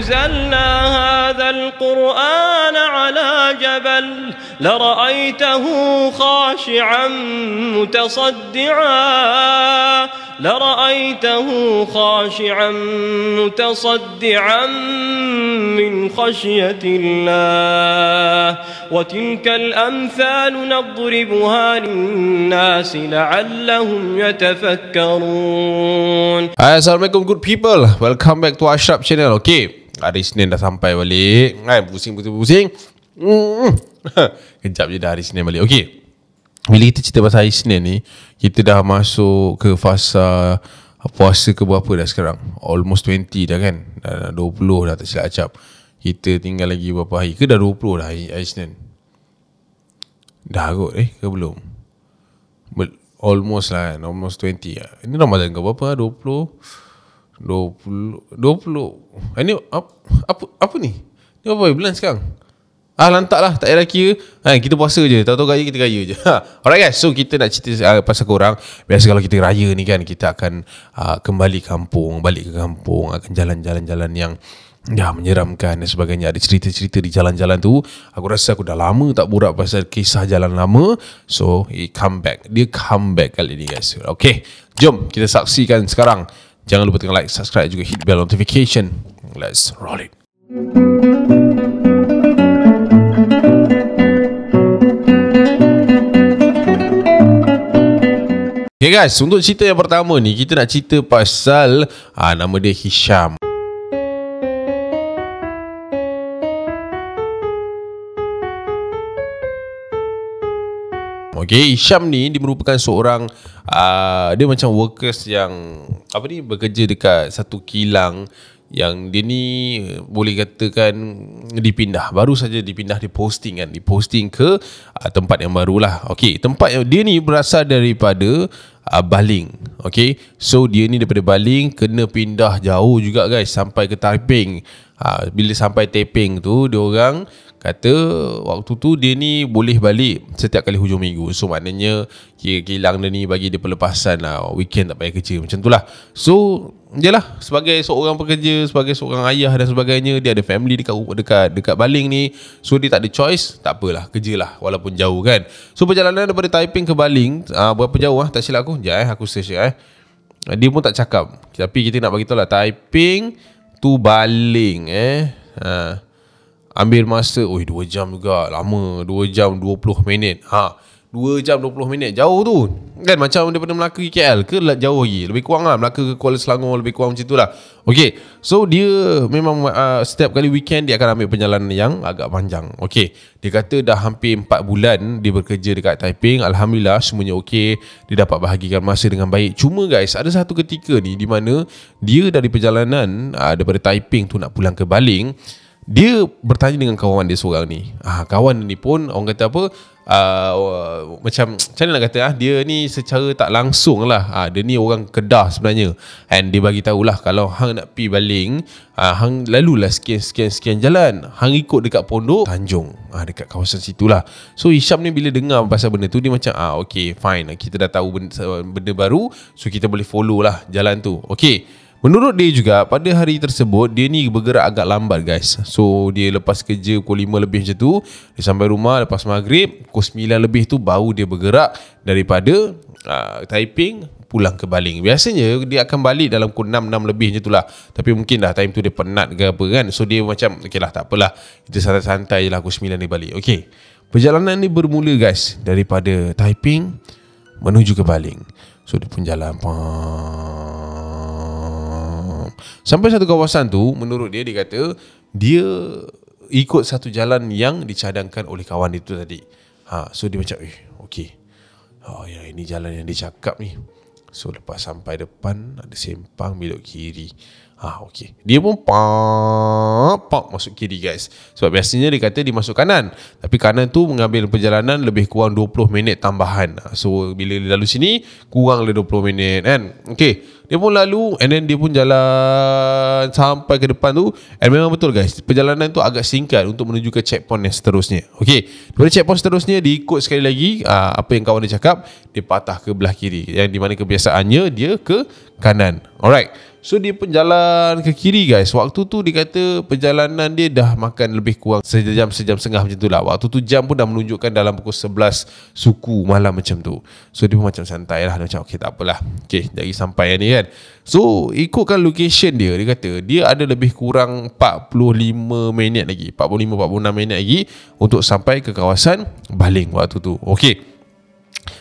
أنزلنا هذا القرآن على جبل لرأيته خاشعا متصدعا من خشية الله وتلك الأمثال نضربها للناس لعلهم يتفكرون. Assalamualaikum good people, welcome back to Ashraf channel. Okay, hari Isnin dah sampai balik. Pusing. Kejap je dah hari Isnin balik. Okay, bila kita cerita pasal hari Isnin ni, kita dah masuk ke fasa puasa ke berapa dah sekarang? Almost 20 dah kan? Dah 20 dah tak silap acap. Kita tinggal lagi berapa hari? Ke dah 20 dah hari Isnin? Dah kot ke belum? Almost lah kan? Almost 20 lah. Ini Ramadan ke berapa? 20. Ini apa ni? Ni berapa bulan sekarang? Lantak lah, tak payah kira. Kita puasa je, tahu-tahu raya kita raya je. Alright guys, so kita nak cerita pasal korang. Biasa kalau kita raya ni kan, kita akan kembali kampung, balik ke kampung, akan jalan-jalan yang menyeramkan dan sebagainya. Ada cerita-cerita di jalan-jalan tu. Aku rasa aku dah lama tak borak pasal kisah jalan lama. So, dia come back kali ni guys. Okay, jom kita saksikan sekarang. Jangan lupa tekan like, subscribe juga hit bell notification. Let's roll it. Okay guys, untuk cerita yang pertama ni, kita nak cerita pasal nama dia Hisham. Okay, Hisham ni dia merupakan seorang dia macam workers yang bekerja dekat satu kilang yang dia ni boleh katakan dipindah, baru saja dipindah, diposting ke tempat yang barulah. Okey, tempat yang dia ni berasal daripada Baling. Okey, so dia ni daripada Baling kena pindah jauh juga guys, sampai ke Taiping. Bila sampai Taiping tu, dia orang kata waktu tu dia ni boleh balik setiap kali hujung minggu. So maknanya kilang dia ni bagi dia pelepasan lah, weekend tak payah kerja, macam tu lah. So jelah, sebagai seorang pekerja, sebagai seorang ayah dan sebagainya, dia ada family dekat Baling ni. So dia tak ada choice, tak apalah, kerjalah walaupun jauh kan. So perjalanan daripada Taiping ke Baling berapa jauh tak silap aku. Sekejap aku search dia pun tak cakap, tapi kita nak bagi tahu lah, Taiping tu Baling ambil masa 2 jam juga, lama. 2 jam 20 minit. 2 jam 20 minit, jauh tu kan, macam daripada Melaka ke KL ke jauh lagi, lebih kurang lah, Melaka ke Kuala Selangor, lebih kurang macam tu lah. Okay, so dia memang setiap kali weekend dia akan ambil perjalanan yang agak panjang. Okay, dia kata dah hampir 4 bulan dia bekerja dekat Taiping. Alhamdulillah semuanya okay, dia dapat bahagikan masa dengan baik. Cuma guys, ada satu ketika ni di mana dia dari perjalanan daripada Taiping tu nak pulang ke Baling, dia bertanya dengan kawan dia seorang ni. Kawan ni pun orang kata macam mana nak kata, dia ni secara tak langsung lah, dia ni orang Kedah sebenarnya. And dia bagi tahulah, kalau hang nak pergi Baling, hang lalulah sekian jalan, hang ikut dekat Pondok Tanjung, dekat kawasan situlah. So Hisham ni bila dengar pasal benda tu, dia macam okay fine, kita dah tahu benda baru, so kita boleh follow lah jalan tu. Okay, menurut dia juga, pada hari tersebut dia ni bergerak agak lambat guys. So dia lepas kerja pukul 5 lebih macam tu, dia sampai rumah lepas maghrib, pukul 9 lebih tu baru dia bergerak daripada Taiping pulang ke Baling. Biasanya dia akan balik dalam pukul 6 lebih macam tu lah, tapi mungkin dah time tu dia penat ke apa kan. So dia macam okay lah, tak apalah, kita santai-santai je lah, pukul 9 dia balik. Okay, perjalanan ni bermula guys daripada Taiping menuju ke Baling. So dia pun jalan sampai satu kawasan tu. Menurut dia kata dia ikut satu jalan yang dicadangkan oleh kawan dia tu tadi. So dia macam okay, ya ini jalan yang dia cakap ni. So lepas sampai depan, ada sempang belok kiri. Okay, dia pun pop masuk kiri guys. Sebab biasanya dia kata dia masuk kanan, tapi kanan tu mengambil perjalanan lebih kurang 20 minit tambahan. So bila dia lalu sini, kurang le 20 minit kan. Okay, dia pun lalu, and then dia pun jalan sampai ke depan tu. And memang betul guys, perjalanan tu agak singkat untuk menuju ke checkpoint yang seterusnya. Okay, daripada checkpoint seterusnya, dia ikut sekali lagi apa yang kawan dia cakap, dia patah ke belah kiri, yang dimana kebiasaannya dia ke kanan. Alright, So dia pun jalan ke kiri guys. Waktu tu dia kata perjalanan dia dah makan lebih kurang sejam setengah macam tu lah. Waktu tu jam pun dah menunjukkan dalam pukul 11 suku malam macam tu. So dia pun macam santai lah. Dia macam okay tak apalah, okay dari sampai ni kan. So ikutkan location dia, dia kata dia ada lebih kurang 45 minit lagi, 45-46 minit lagi untuk sampai ke kawasan Baling waktu tu. Okay,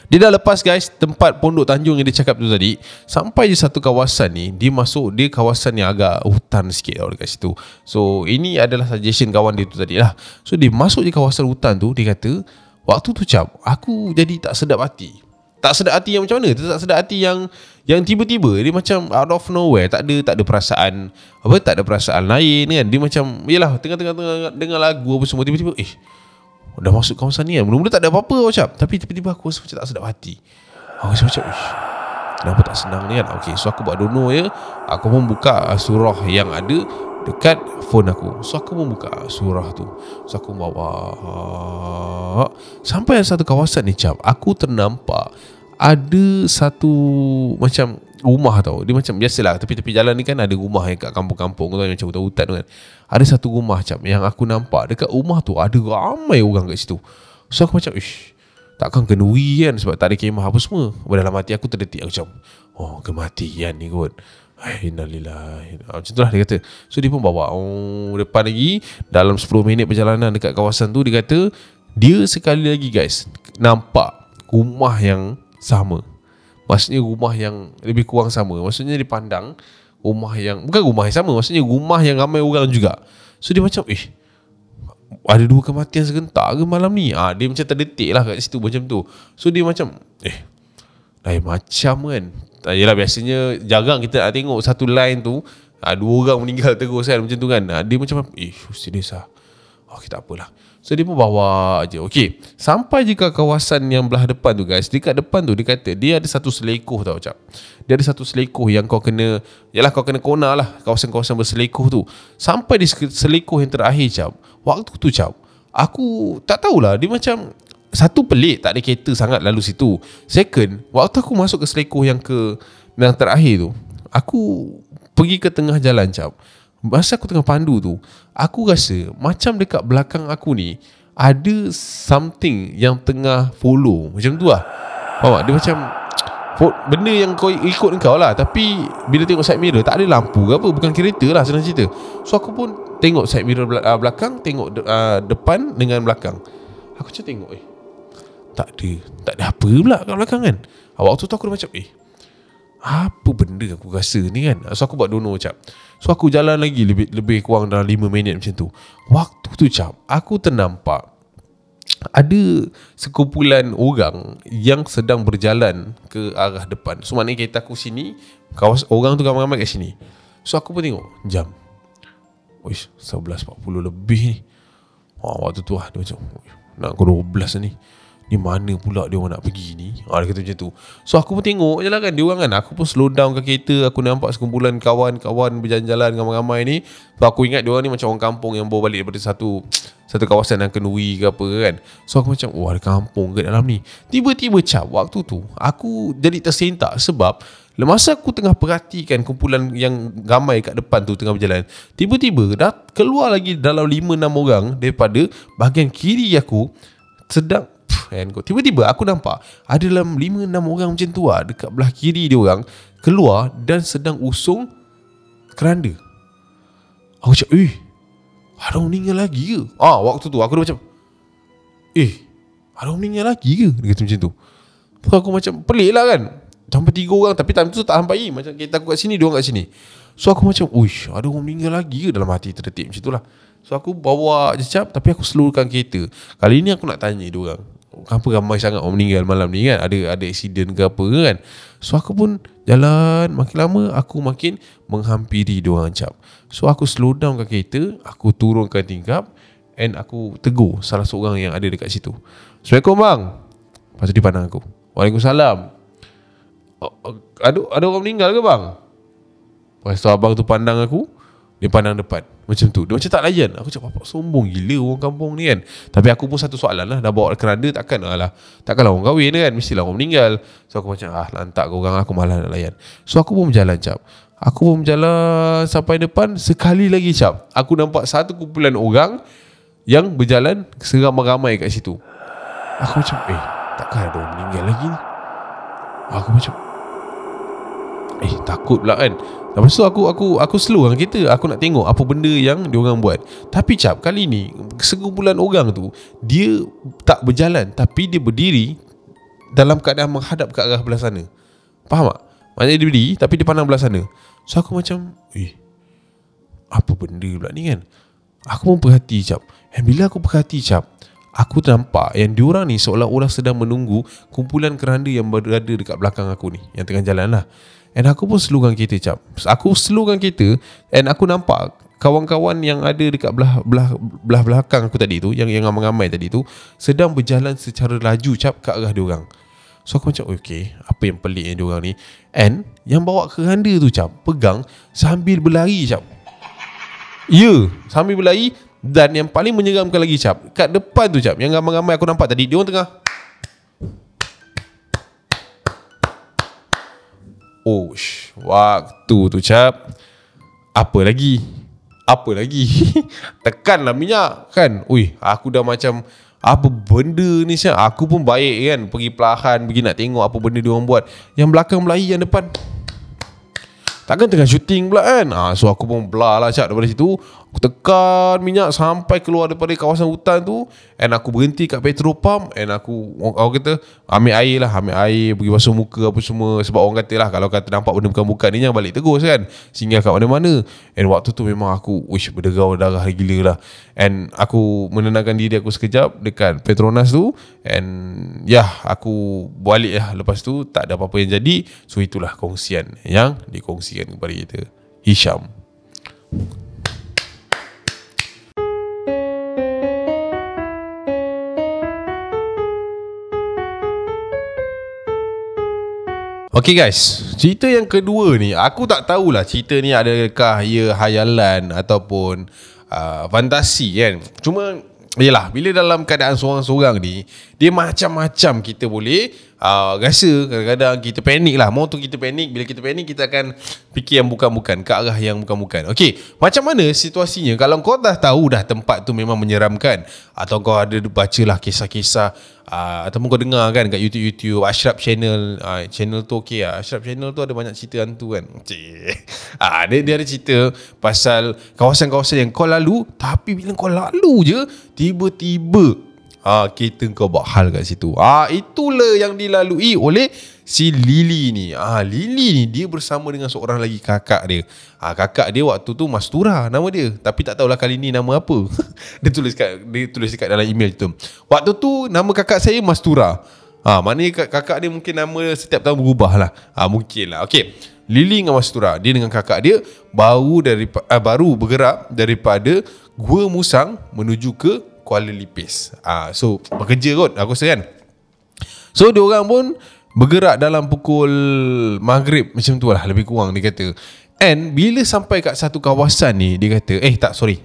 dia dah lepas guys tempat Pondok Tanjung yang dia cakap tu tadi. Sampai je satu kawasan ni, dia masuk, dia kawasan yang agak hutan sikit tau dekat situ. So ini adalah suggestion kawan dia tu tadi lah. So dia masuk je kawasan hutan tu. Dia kata waktu tu cap, aku jadi tak sedap hati. Tak sedap hati yang macam mana? Tak sedap hati yang tiba-tiba dia macam out of nowhere, tak ada perasaan apa, tak ada perasaan lain kan. Dia macam yalah tengah-tengah dengar lagu apa semua, tiba-tiba dah masuk kawasan ni kan. Mula-mula tak ada apa-apa macam, tapi tiba-tiba aku rasa macam tak sedap hati. Aku rasa macam kenapa tak senang ni kan. Okay, so aku buat dono je. Aku pun buka surah yang ada dekat phone aku. So aku pun buka surah tu. So aku bawa sampai satu kawasan ni cap, aku ternampak ada satu macam rumah tau. Dia macam biasalah tepi-tepi jalan ni kan ada rumah yang kat kampung-kampung tu, macam hutan-hutan kan. Ada satu rumah cap yang aku nampak dekat rumah tu ada ramai orang kat situ. So aku macam takkan kenduri kan, sebab tak ada kemah apa semua. Dalam hati aku terdetik, aku macam kematian ni kot. Innalillahi. Macam tu lah dia kata. So dia pun bawa depan lagi. Dalam 10 minit perjalanan dekat kawasan tu, dia kata dia sekali lagi guys nampak rumah yang sama. Maksudnya rumah yang lebih kurang sama. Maksudnya dia pandang rumah yang, bukan rumah yang sama, maksudnya rumah yang ramai orang juga. So dia macam ada dua kematian serentak ke malam ni? Dia macam terdetik lah kat situ macam tu. So dia macam lain macam kan. Yelah biasanya jarang kita nak tengok satu line tu dua orang meninggal terus kan, macam tu kan. Dia macam serius lah. Okay tak apalah. So dia pun bawa je. Okay, sampai je ke kawasan yang belah depan tu guys. Dekat depan tu dia kata dia ada satu selekoh tau cap. Dia ada satu selekoh yang kau kena, yalah kau kena kona lah kawasan-kawasan berselekoh tu. Sampai di selekoh yang terakhir cap, waktu tu cap, aku tak tahulah, dia macam satu pelik tak ada kereta sangat lalu situ. Second, waktu aku masuk ke selekoh yang terakhir tu, aku pergi ke tengah jalan cap. Masa aku tengah pandu tu, aku rasa macam dekat belakang aku ni ada something yang tengah follow. Macam tu lah. Faham tak? Dia macam benda yang kau ikut kau lah. Tapi bila tengok side mirror tak ada lampu ke apa, bukan kereta lah senang cerita. So aku pun tengok side mirror belakang, tengok depan dengan belakang. Aku macam tengok tak ada apa pula kat belakang kan. Waktu tu aku dah macam apa benda aku rasa ni kan. So aku buat dono cap. So aku jalan lagi lebih kurang dalam 5 minit macam tu. Waktu tu cap, aku ternampak ada sekumpulan orang yang sedang berjalan ke arah depan. So maknanya kereta aku sini, orang tu ramai-ramai kat sini. So aku pun tengok jam, 11.40 lebih ni. Waktu tu lah dia macam nak ke 12 ni. Ni mana pula dia orang nak pergi ni? Dia kata macam tu. So aku pun tengok je lah kan dia orang kan. Aku pun slow down ke kereta. Aku nampak sekumpulan kawan-kawan berjalan-jalan ramai-ramai ni. So aku ingat dia orang ni macam orang kampung yang bawa balik daripada satu kawasan yang kenduri ke apa kan. So aku macam ada kampung ke dalam ni. Tiba-tiba cap, waktu tu aku jadi tersentak sebab masa aku tengah perhatikan kumpulan yang ramai kat depan tu tengah berjalan, tiba-tiba dah keluar lagi dalam 5-6 orang daripada bahagian kiri aku sedang tiba-tiba aku nampak ada dalam 5-6 orang macam tu lah dekat belah kiri dia orang keluar dan sedang usung keranda. Aku macam ada orang meninggal lagi ke? Waktu tu aku dah macam ada orang meninggal lagi ke? Dia kata macam tu. So aku macam pelik lah kan. Sampai 3 orang, tapi time tu tak sampai. Macam kereta aku kat sini, dia orang kat sini. So aku macam ada orang meninggal lagi ke? Dalam hati terdetik macam tu lah. So aku bawa je cap, tapi aku slowkan kereta. Kali ni aku nak tanya dia orang, kenapa ramai sangat orang meninggal malam ni kan? Ada accident ke apa kan? So aku pun jalan, makin lama aku makin menghampiri diorang cap. So aku slow down ke kereta, aku turunkan tingkap, and aku tegur salah seorang yang ada dekat situ. Assalamualaikum bang. Lepas tu dia pandang aku, Waalaikumsalam. Ada orang meninggal ke bang? Lepas tu abang tu pandang aku, dia pandang depan macam tu. Dia macam tak layan. Aku cakap bapak sombong gila orang kampung ni kan. Tapi aku pun satu soalan lah, dah bawa keranda takkanlah orang kahwin kan, mestilah orang meninggal. So aku macam lantak ke orang, aku malah nak layan. So aku pun berjalan cap. Aku pun berjalan sampai depan. Sekali lagi cap, aku nampak satu kumpulan orang yang berjalan seramai-ramai kat situ. Aku macam takkan ada orang meninggal lagi ni. Aku macam takut pula kan. Lepas tu aku slow kan kereta. Aku nak tengok apa benda yang diorang buat. Tapi cap, kali ni sekumpulan orang tu dia tak berjalan, tapi dia berdiri dalam keadaan menghadap ke arah belah sana. Faham tak? Maksudnya dia berdiri tapi dia pandang belah sana. So aku macam apa benda pula ni kan. Aku pun perhati cap. Dan bila aku perhati cap, aku nampak yang diorang ni seolah-olah sedang menunggu kumpulan keranda yang berada dekat belakang aku ni, yang tengah jalan lah. And aku pun slowkan kereta cap. Aku slowkan kereta, and aku nampak kawan-kawan yang ada dekat belah belakang aku tadi tu, yang ramai-ramai tadi tu, sedang berjalan secara laju cap ke arah diorang. So aku macam okay, apa yang pelik yang diorang ni. And yang bawa keranda tu cap, pegang sambil berlari cap. Sambil berlari. Dan yang paling menyeramkan lagi cap, kat depan tu cap, yang ramai-ramai aku nampak tadi, diorang tengah waktu tu cap, apa lagi tekanlah minyak kan. Aku dah macam apa benda ni siap. Aku pun baik kan, pergi perlahan, pergi nak tengok apa benda diorang buat. Yang belakang berlari, yang depan takkan tengah syuting pula kan. So aku pun belah lah cap daripada situ. Aku tekan minyak sampai keluar daripada kawasan hutan tu. And aku berhenti kat petrol pump. And aku kata ambil air, pergi basuh muka apa semua. Sebab orang kata lah, kalau kata nampak benda bukan-bukan ni, jangan balik terus kan, singgah kat mana-mana. And waktu tu memang aku berdarah gila lah. And aku menenangkan diri aku sekejap dekat Petronas tu. And aku balik lah. Lepas tu tak ada apa-apa yang jadi. So itulah kongsian yang dikongsikan kepada kita, Hisham. Okay guys, cerita yang kedua ni, aku tak tahulah cerita ni adakah ia hayalan ataupun fantasi kan. Cuma yelah, bila dalam keadaan seorang-seorang ni, dia macam-macam kita boleh rasa. Kadang-kadang kita panik lah. Mau tu kita panik. Bila kita panik, kita akan fikir yang bukan-bukan, ke arah yang bukan-bukan. Okay, macam mana situasinya kalau kau dah tahu dah tempat tu memang menyeramkan, atau kau ada bacalah kisah-kisah, ataupun kau dengar kan kat YouTube Ashraf Channel. Channel tu okay lah. Ashraf Channel tu ada banyak cerita hantu kan. Dia ada cerita pasal kawasan-kawasan yang kau lalu, tapi bila kau lalu je, tiba-tiba kereta kau buat hal kat situ. Itulah yang dilalui oleh si Lily ni. Lily ni dia bersama dengan seorang lagi kakak dia. Kakak dia waktu tu Mastura nama dia, tapi tak tahulah kali ni nama apa. Dia tulis dekat dalam email tu. Waktu tu nama kakak saya Mastura. Maknanya kakak dia mungkin nama setiap tahun berubah lah. Mungkin lah. Okay, Lily dengan Mastura, dia dengan kakak dia baru bergerak daripada Gua Musang menuju ke Kuala Lipis. So bekerja kot, aku rasa kan. So diorang pun bergerak dalam pukul maghrib macam tu lah, lebih kurang dia kata. And bila sampai kat satu kawasan ni, dia kata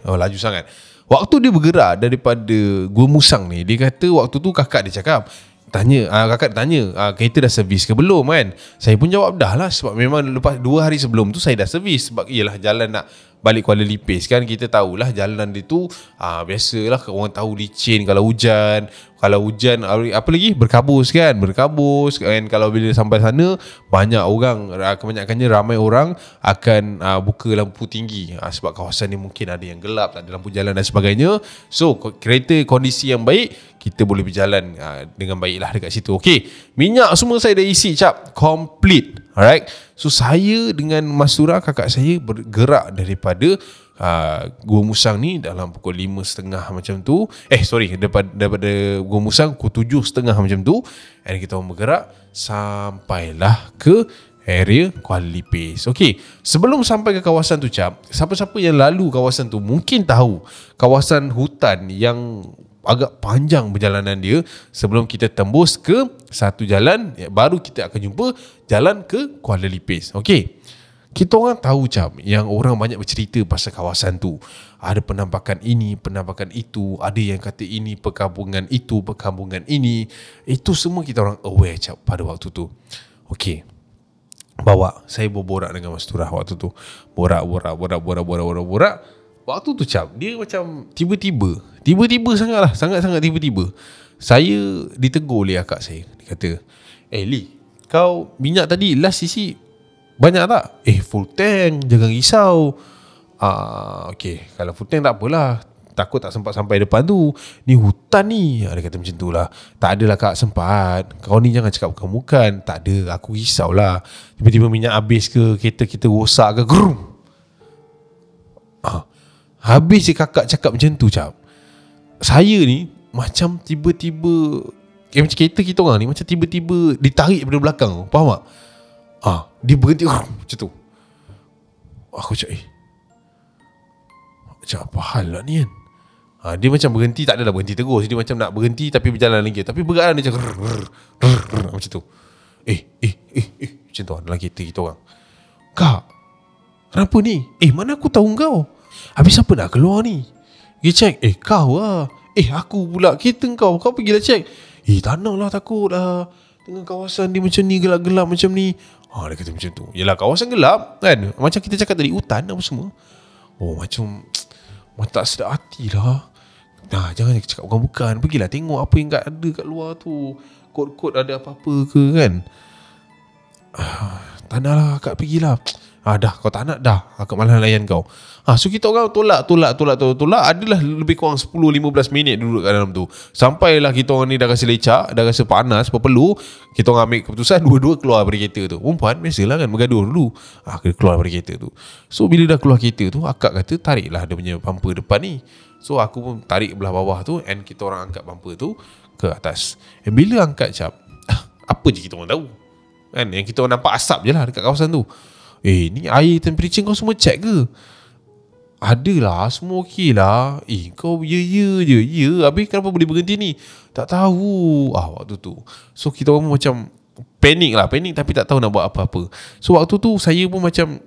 laju sangat. Waktu dia bergerak daripada Gua Musang ni, dia kata waktu tu kakak dia cakap, kakak tanya kereta dah servis ke belum kan. Saya pun jawab dah lah, sebab memang lepas 2 hari sebelum tu saya dah servis. Sebab ialah jalan nak balik Kuala Lipis kan, kita tahulah jalan dia tu biasalah orang tahu licin kalau hujan. Kalau hujan apa lagi berkabus kan. And kalau bila sampai sana, banyak orang, kebanyakannya ramai orang akan buka lampu tinggi, sebab kawasan ni mungkin ada yang gelap, tak ada lampu jalan dan sebagainya. So kereta kondisi yang baik, kita boleh berjalan dengan baiklah dekat situ. Okay, minyak semua saya dah isi cap, complete. Alright. So saya dengan Mastura kakak saya bergerak daripada Gua Musang ni dalam pukul 5.30 macam tu. Daripada Gua Musang pukul 7.30 macam tu. And kita bergerak sampailah ke area Kuala Lipis. Okay, sebelum sampai ke kawasan tu cap, siapa-siapa yang lalu kawasan tu mungkin tahu kawasan hutan yang agak panjang perjalanan dia sebelum kita tembus ke satu jalan, baru kita akan jumpa jalan ke Kuala Lipis. Okay, kita orang tahu cap, yang orang banyak bercerita pasal kawasan tu. Ada penampakan ini, penampakan itu, ada yang kata ini perkampungan itu, perkampungan ini. Itu semua kita orang aware cap pada waktu tu. Okay, bawa. Saya berborak dengan Masturah waktu tu. Borak. Waktu tu cap, dia macam tiba-tiba sangat-sangat tiba-tiba. Saya ditegur oleh akak saya. Dia kata, Lee, kau minyak tadi last isi banyak tak? Full tank, jangan risau. Okay, kalau full tank tak apalah, takut tak sempat sampai depan tu. Ni hutan ni. Dia kata macam tu lah. Tak adalah kak sempat. Kau ni jangan cakap bukan-bukan. Tak ada, aku risau lah. Tiba-tiba minyak habis ke, kereta kita rosak ke, gerum. Habis je kakak cakap macam tu cap. Saya ni macam tiba-tiba macam kereta kita orang ni macam tiba-tiba ditarik daripada belakang. Faham tak? Dia berhenti macam tu. Aku cakap macam apa hal lah ni kan. Dia macam berhenti, tak adalah berhenti terus. Dia macam nak berhenti tapi berjalan lagi. Tapi berat dia macam macam tu. Macam tu dalam kereta kita orang. Kak, kenapa ni? Mana aku tahu kau? Habis siapa nak keluar ni? Pergi check. Kau lah. Aku pula kereta kau. Kau pergilah check. Tak nak lah, takut lah. Tengah kawasan dia macam ni, gelap-gelap macam ni. Dia kata macam tu. Yelah, kawasan gelap kan. Macam kita cakap tadi, hutan apa semua. Macam tak sedap hati lah. Jangan cakap bukan-bukan. Pergilah tengok apa yang ada kat luar tu. Kod-kod ada apa-apa ke kan. Tak nak lah akak, pergilah. Dah, kau tak nak dah. Akak malah layan kau. So kita orang tolak. Adalah lebih kurang 10-15 minit duduk kat dalam tu. Sampailah kita orang ni dah rasa lecak, dah rasa panas, berpeluh. Kita orang ambil keputusan dua-dua keluar dari kereta tu. Perempuan biasalah kan, bergaduh dulu. Kita keluar dari kereta tu. So bila dah keluar kereta tu, akak kata tariklah dia punya bumper depan ni. So aku pun tarik belah bawah tu, and kita orang angkat bumper tu ke atas. Bila angkat cap, apa je kita orang tahu kan, yang kita orang nampak asap je lah dekat kawasan tu. Ni air temperature kau semua check ke? Adalah, semua okey lah. Kau ya je. Habis kenapa boleh berhenti ni? Tak tahu. Waktu tu, so kita orang macam panik tapi tak tahu nak buat apa-apa. So waktu tu saya pun macam,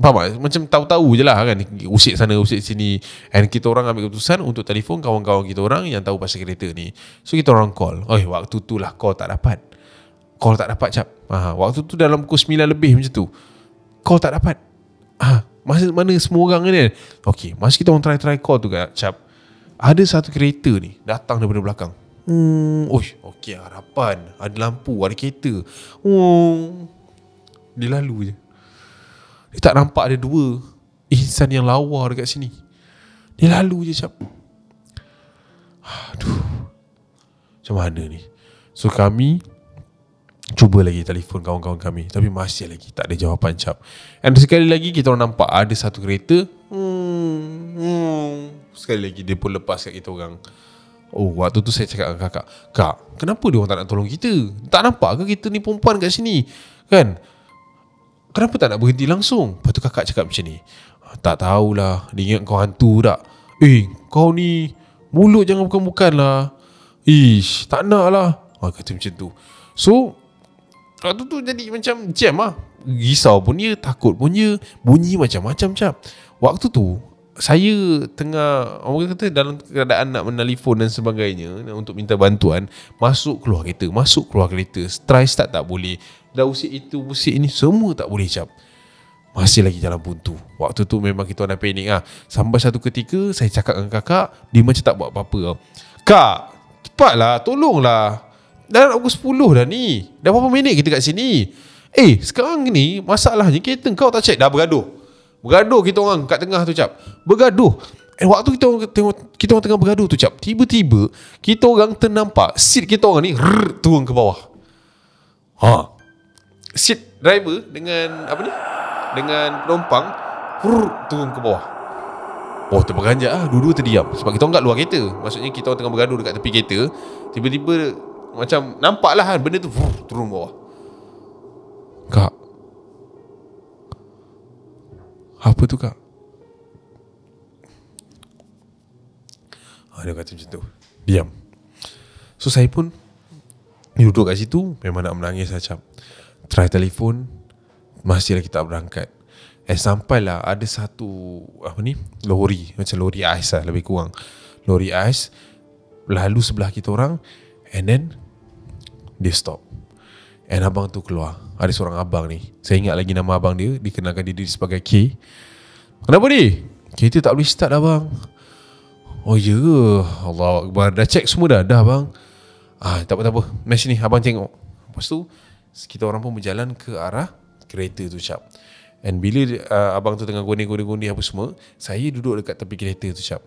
faham tak? Macam tahu-tahu je lah kan, usik sana usik sini. And kita orang ambil keputusan untuk telefon kawan-kawan kita orang yang tahu pasal kereta ni. So kita orang call. Waktu tu lah call tak dapat cap. Waktu tu dalam pukul 9 lebih macam tu, call tak dapat. Masa mana semua orang ni. Okay, masa kita orang try call tu cap, ada satu kereta ni datang daripada belakang. Okay, harapan, ada lampu, ada kereta. Dia lalu je. Dia tak nampak ada dua insan yang lawa dekat sini. Dia lalu je cap. Macam mana ni? So kami cuba lagi telefon kawan-kawan kami, tapi masih lagi tak ada jawapan cap. And sekali lagi kita orang nampak ada satu kereta. Sekali lagi dia pun lepas kat kita orang. Waktu tu saya cakap dengan kakak, Kak, kenapa dia orang tak nak tolong kita? Tak nampak ke kita ni perempuan kat sini kan? Kenapa tak nak berhenti langsung? Lepas tu kakak cakap macam ni, tak tahulah, dia ingat kau hantu tak? Kau ni mulut jangan bukan-bukan lah. Tak nak lah. Kata macam tu. So waktu tu jadi macam jam lah. Risau pun dia, takut pun dia, bunyi macam-macam cap. Waktu tu saya tengah, orang kata dalam keadaan nak menelefon dan sebagainya untuk minta bantuan. Masuk keluar kereta, try start tak boleh. Dah usik itu, usik ini, semua tak boleh cap. Masih lagi jalan buntu. Waktu tu memang kita dah panik lah. Sampai satu ketika saya cakap dengan kakak, dia macam tak buat apa-apa. Kak, cepatlah, tolonglah. Dah nak pukul 10 dah ni. Dah berapa minit kita kat sini? Sekarang ni masalahnya kereta kau tak check. Dah bergaduh kita orang kat tengah tu cap. Bergaduh. Waktu kita orang tengah bergaduh tu cap, tiba-tiba kita orang ternampak seat kita orang ni turun ke bawah. Seat driver dengan dengan penumpang turun ke bawah. Terperanjat lah. Dua-dua terdiam. Sebab kita orang kat luar kereta. Maksudnya kita orang tengah bergaduh dekat tepi kereta. Tiba-tiba macam nampak lah kan, benda tu turun bawah. Kak, apa tu kak? Dia kata macam tu, diam. So saya pun duduk kat situ, memang nak menangis lah cap. Try telefon, masih lagi tak berangkat. Sampailah ada satu lori, macam lori ais lah, lebih kurang lori ais lalu sebelah kita orang. And then dia stop. And abang tu keluar. Ada seorang abang ni, saya ingat lagi nama abang dia, dikenalkan diri sebagai K. Kenapa ni? Kereta tak boleh start abang. Oh ya ke? Allah Akbar. Dah check semua dah bang. Tak apa. Mari sini abang tengok. Lepas tu kita orang pun berjalan ke arah kereta tu cap. And bila abang tu tengah gondi apa semua, saya duduk dekat tepi kereta tu cap.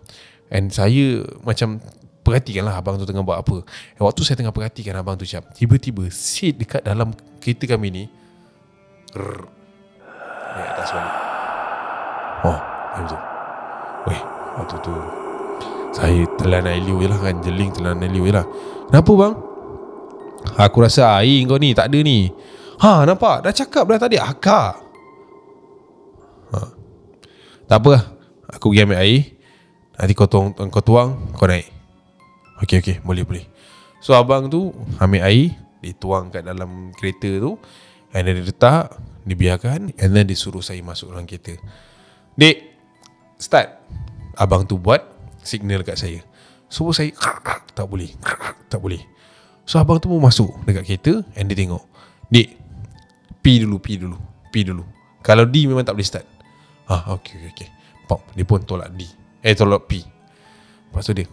And saya macam perhatikan lah abang tu tengah buat apa. Waktu saya tengah perhatikan abang tu cap, tiba-tiba seat dekat dalam kereta kami ni naik atas balik. Oh, macam tu. Weh, waktu tu saya telan air liu je lah kan. Jeling telan air liu je lah. Kenapa bang? Aku rasa air kau ni tak ada ni. Nampak? Dah cakap dah tadi akak. Tak apa lah, aku pergi ambil air. Nanti kau tuang, kau naik. Okay, boleh. So abang tu ambil air, dituang kat dalam kereta tu, and then dia letak, dibiarkan, and then disuruh saya masuk dalam kereta. Dek, start. Abang tu buat signal kat saya. So saya tak boleh. So abang tu pun masuk dekat kereta, and dia tengok, dek, pi dulu. Kalau D memang tak boleh start. Okay. Pop, dia pun tolak D. Tolak P. Lepas tu dia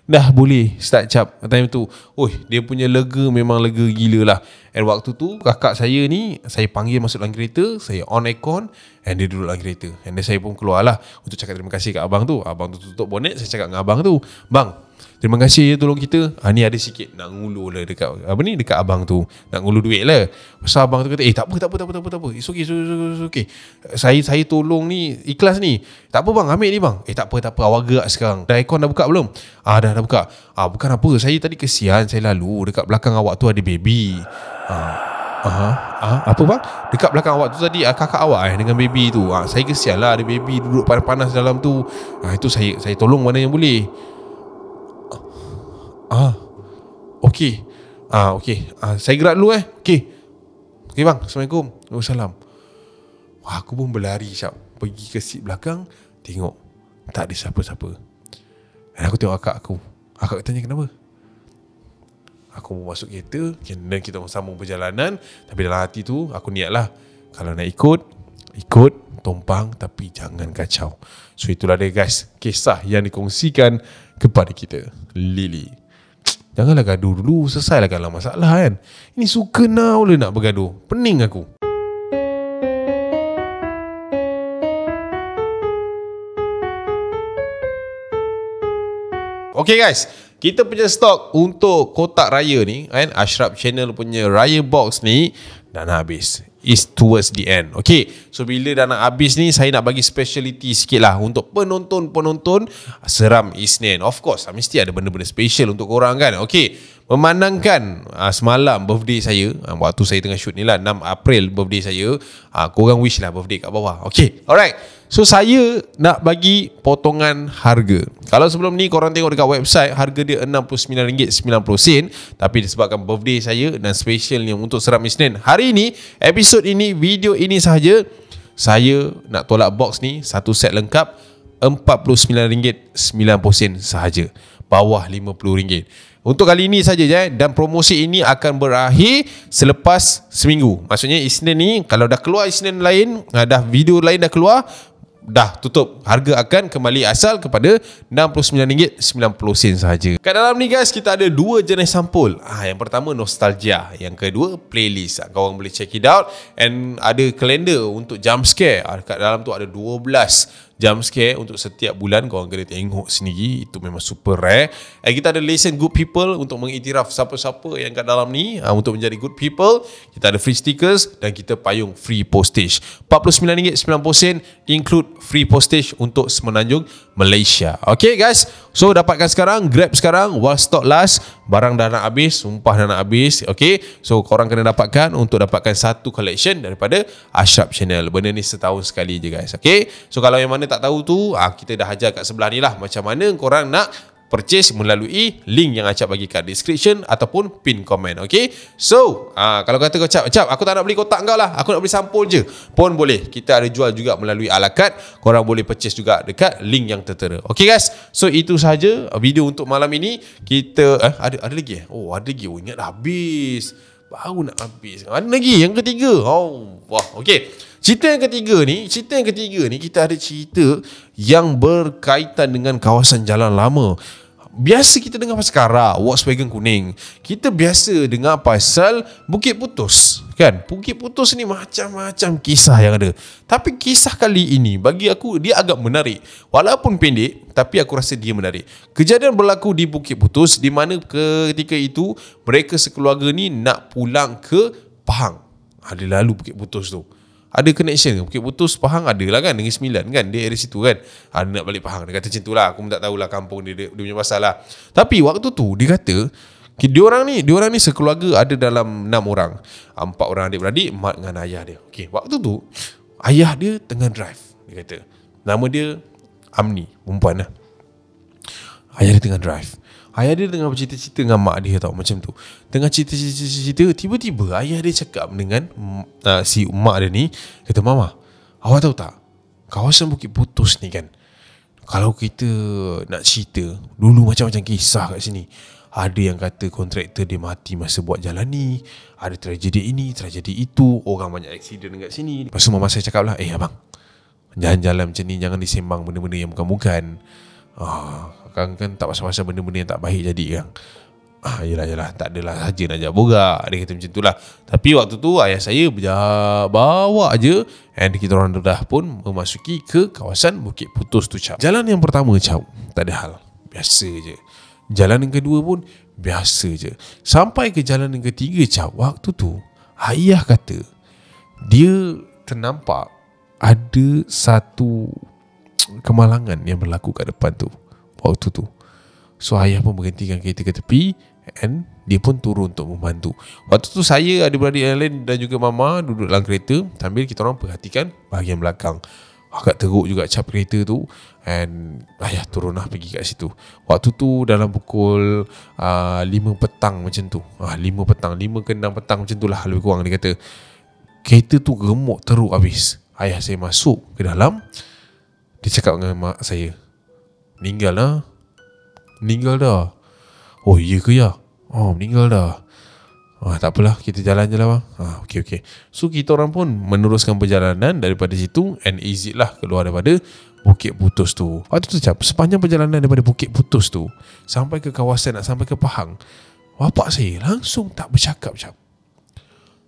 dah boleh start cap. Time tu dia punya lega memang lega gila lah. And waktu tu kakak saya ni, saya panggil masuk dalam kereta, saya on aircon, and dia duduk dalam kereta. And then saya pun keluar lah untuk cakap terima kasih kat abang tu. Abang tu tutup bonet, saya cakap dengan abang tu, bang, terima kasih ya tolong kita. Ni ada sikit nak ngulu lah dekat dekat abang tu. Nak ngulu duit lah. Pasal abang tu kata, tak apa. It's okay. Saya tolong ni, ikhlas ni. Tak apa bang, ambil ni bang. Tak apa. Awak gerak sekarang. Dah aircon dah buka belum? Dah buka. Bukan apa. Saya tadi kesian, saya lalu dekat belakang awak tu ada baby. Apa bang? Dekat belakang awak tu tadi kakak awak dengan baby tu. Saya kesian lah, ada baby duduk panas-panas dalam tu. Itu saya tolong mana yang boleh. Okey. Saya gerak dulu Okey bang, Assalamualaikum. Waalaikumsalam. Aku pun berlari siap, pergi ke seat belakang, tengok tak ada siapa-siapa. Dan aku tengok akak aku. Akak tanya kenapa. Aku mau masuk kereta, dan kita sambung perjalanan. Tapi dalam hati tu aku niatlah, kalau nak ikut tumpang, tapi jangan kacau. So itulah dia guys, kisah yang dikongsikan kepada kita, Lily. Janganlah gaduh dulu, selesailah kalau masalah kan. Ini suka now lah nak bergaduh. Pening aku. Okay guys, kita punya stok untuk kotak raya ni kan, Ashraf Channel punya raya box ni dah nak habis. Is towards the end. Okay, so bila dah nak habis ni, saya nak bagi speciality sikit lah untuk penonton Seram Isnin. Of course, mesti ada benda-benda special untuk korang kan. Okay, memandangkan semalam birthday saya, waktu saya tengah shoot ni lah, 6 April birthday saya, korang wish lah birthday kat bawah. Okay, alright. So saya nak bagi potongan harga. Kalau sebelum ni korang tengok dekat website, harga dia RM69.90. Tapi disebabkan birthday saya dan special ni untuk Seram Isnin, hari ni, episod ini, video ini sahaja, saya nak tolak box ni, satu set lengkap RM49.90 sahaja, bawah RM50. Untuk kali ini saja je, dan promosi ini akan berakhir selepas seminggu. Maksudnya Isnin ni, kalau dah keluar Isnin lain, dah video lain dah keluar, dah tutup. Harga akan kembali asal kepada RM69.90 sahaja. Kat dalam ni guys, kita ada dua jenis sampul. Yang pertama nostalgia, yang kedua playlist. Korang boleh check it out. And ada kalender untuk jump scare. Kat dalam tu ada 12 jump scare untuk setiap bulan. Korang kena tengok sendiri, itu memang super rare. And kita ada listen good people untuk mengiktiraf siapa-siapa yang kat dalam ni untuk menjadi good people. Kita ada free stickers dan kita payung free postage. RM49.90 include free postage untuk Semenanjung Malaysia. Okay guys, so dapatkan sekarang, grab sekarang while stock last. Barang dah nak habis, sumpah dah nak habis. Okay, so korang kena dapatkan untuk dapatkan satu collection daripada Ashraf Channel. Benda ni setahun sekali je guys. Okay, so kalau yang mana tak tahu tu, kita dah ajar kat sebelah ni lah macam mana korang nak purchase melalui link yang Acap bagi kat description ataupun pin komen. Okay, so kalau kata kau Acap aku tak nak beli kotak kau lah, aku nak beli sampul je, pun boleh. Kita ada jual juga melalui a la carte, korang boleh purchase juga dekat link yang tertera. Okay guys, so itu sahaja video untuk malam ini. Kita ada lagi ada lagi. Ingat dah habis, baru nak habis. Ada lagi yang ketiga. Wah, okay. Cerita yang ketiga ni kita ada cerita yang berkaitan dengan kawasan jalan lama. Biasa kita dengar pasal Karak, Volkswagen kuning. Kita biasa dengar pasal Bukit Putus, kan? Bukit Putus ni macam-macam kisah yang ada. Tapi kisah kali ini bagi aku dia agak menarik. Walaupun pendek, tapi aku rasa dia menarik. Kejadian berlaku di Bukit Putus, di mana ketika itu mereka sekeluarga ni nak pulang ke Pahang. Ada lalu Bukit Putus tu. Ada connection ke Bukit Putus Pahang, ada lah kan, Negeri Sembilan kan, dia dari situ kan. Dia nak balik Pahang, dia kata macam tu lah. Aku pun tak tahulah kampung dia punya pasal lah. Tapi waktu tu dia kata diorang ni sekeluarga ada dalam 6 orang, 4 orang adik-beradik, mak dengan ayah dia. Okay, waktu tu ayah dia tengah drive. Dia kata nama dia Amni, perempuan lah. Ayah dia tengah drive. Ayah dia tengah bercerita-cerita dengan mak dia tau, macam tu. Tengah cerita-cerita, tiba-tiba ayah dia cakap dengan si mak dia ni, kata, "Mama, awak tahu tak, kawasan Bukit Putus ni kan, kalau kita nak cerita, dulu macam-macam kisah kat sini. Ada yang kata kontraktor dia mati masa buat jalan ni, ada tragedi ini, tragedi itu, orang banyak aksiden kat sini." Lepas tu mama saya cakap lah, abang, jalan-jalan macam ni jangan disembang benda-benda yang bukan-bukan. Kan tak pasal-pasal benda-benda yang tak baik jadi kan. Yelah, tak adalah saja nak ajak borak. Dia kata macam tu lah. Tapi waktu tu ayah saya bawa je, and kita orang dah pun memasuki ke kawasan Bukit Putus tu, Cap. Jalan yang pertama, Cap, tak ada hal, biasa je. Jalan yang kedua pun biasa je. Sampai ke jalan yang ketiga, Cap, waktu tu ayah kata dia ternampak ada satu kemalangan yang berlaku kat depan tu waktu tu. So ayah pun berhentikan kereta ke tepi, and dia pun turun untuk membantu. Waktu tu saya, adik-beradik yang lain dan juga mama duduk dalam kereta sambil kita orang perhatikan bahagian belakang. Agak teruk juga Cap kereta tu, and ayah turun lah pergi kat situ. Waktu tu dalam pukul 5 petang macam tu, 5 petang, 5 ke 6 petang macam tu lah lebih kurang. Dia kata kereta tu remuk teruk habis. Ayah saya masuk ke dalam, dia cakap dengan mak saya, meninggal dah. Oh iya ke ya? Meninggal dah. Tak apalah, kita jalan je lah bang. Okay. So kita orang pun meneruskan perjalanan daripada situ, and exit lah keluar daripada Bukit Putus tu. Waktu tu, Cap, sepanjang perjalanan daripada Bukit Putus tu sampai ke kawasan nak sampai ke Pahang, bapak saya langsung tak bercakap, Cap.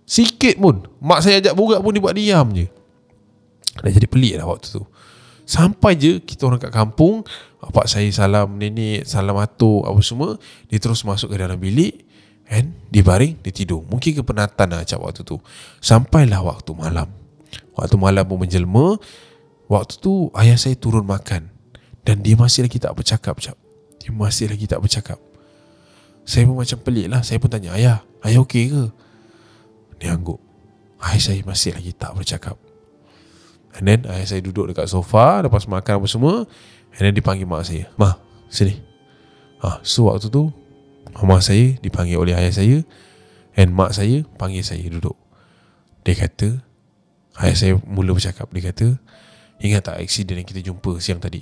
Sikit pun. Mak saya ajak borak pun dia buat diam je. Dah jadi pelik lah waktu tu. Sampai je kita orang kat kampung, bapak saya salam nenek, salam atuk, apa semua. Dia terus masuk ke dalam bilik, and dia baring, dia tidur. Mungkin kepenatan lah, Cap, waktu tu. Sampailah waktu malam. Waktu malam pun menjelma. Waktu tu ayah saya turun makan, dan dia masih lagi tak bercakap, Cap. Dia masih lagi tak bercakap. Saya pun macam pelik lah. Saya pun tanya, ayah okey ke? Dia angguk. Ayah saya masih lagi tak bercakap. And then ayah saya duduk dekat sofa lepas makan apa semua, and then dipanggil mak saya, "Ma, sini." So waktu tu mama saya dipanggil oleh ayah saya, and mak saya panggil saya duduk. Dia kata, ayah saya mula bercakap. Dia kata, "Ingat tak aksiden yang kita jumpa siang tadi?"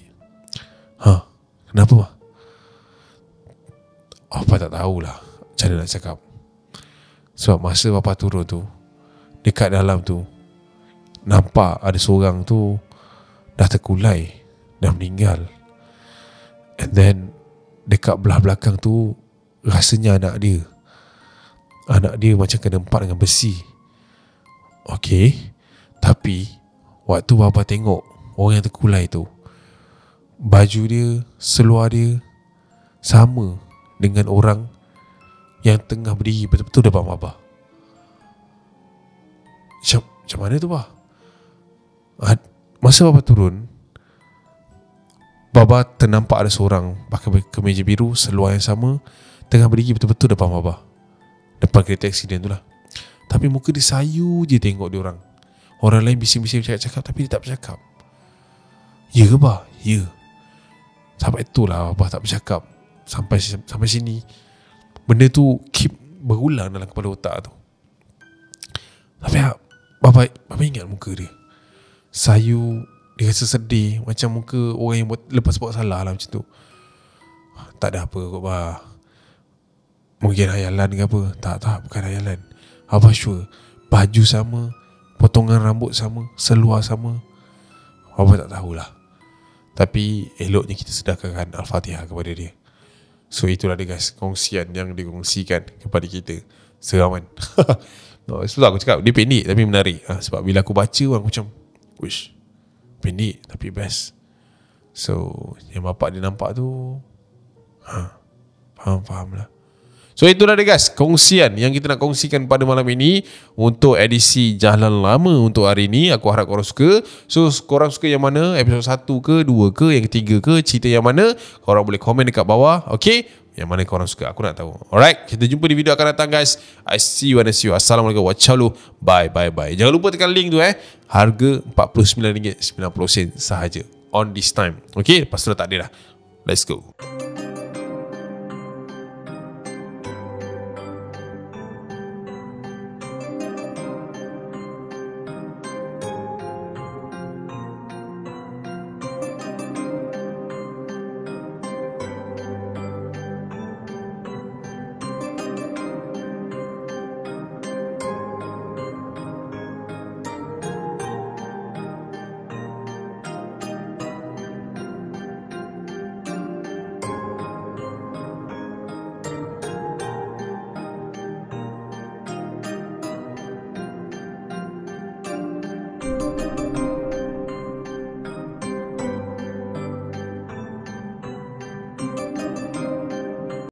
Kenapa, Ma? Apa tak tahulah macam mana nak cakap. Sebab masa bapa turun tu, dekat dalam tu nampak ada seorang tu dah terkulai, dah meninggal. And then dekat belah belakang tu rasanya anak dia macam kena empat dengan besi. Okay, tapi waktu bapa tengok orang yang terkulai tu, baju dia, seluar dia sama dengan orang yang tengah berdiri betul-betul depan bapa. Macam mana tu, Pak? Masa bapa turun, bapa ternampak ada seorang pakai kemeja biru, seluar yang sama, tengah berdiri betul-betul depan bapa, depan kereta aksiden tu lah. Tapi muka dia sayu je tengok dia orang. Orang lain bising-bising cakap-cakap, tapi dia tak bercakap. Ya ke, Pak? Ya. Sampai itulah bapa tak bercakap. sampai sini. Benda tu keep berulang dalam kepala otak tu. Tapi Bapa ingat muka dia. Sayu, dia rasa sedih, macam muka orang yang lepas buat salah lah macam tu. Tak ada apa kot bah. Mungkin hayalan ke apa. Tak, bukan hayalan. Abah sure baju sama, potongan rambut sama, seluar sama. Abah tak tahulah. Tapi eloknya kita sedekahkan Al-Fatihah kepada dia. So itulah dia guys, kongsian yang dikongsikan kepada kita. Seram kan? No, sebab aku cakap dia pendek tapi menarik. Sebab bila aku baca aku macam, wish, pendek tapi best. So yang bapak dia nampak tu, faham lah. So itulah dia guys, kongsian yang kita nak kongsikan pada malam ini untuk edisi Jalan Lama untuk hari ini. Aku harap korang suka. So korang suka yang mana? Episod 1 ke, 2 ke, yang ketiga ke, cerita yang mana? Korang boleh komen dekat bawah. Okay, yang mana korang suka, aku nak tahu. Alright, kita jumpa di video akan datang guys. I see you and I see you. Assalamualaikum warahmatullahi wabarakatuh. Bye. Jangan lupa tekan link tu harga RM49.90 sahaja on this time. Okay, lepas tu dah tak ada dah. Let's go.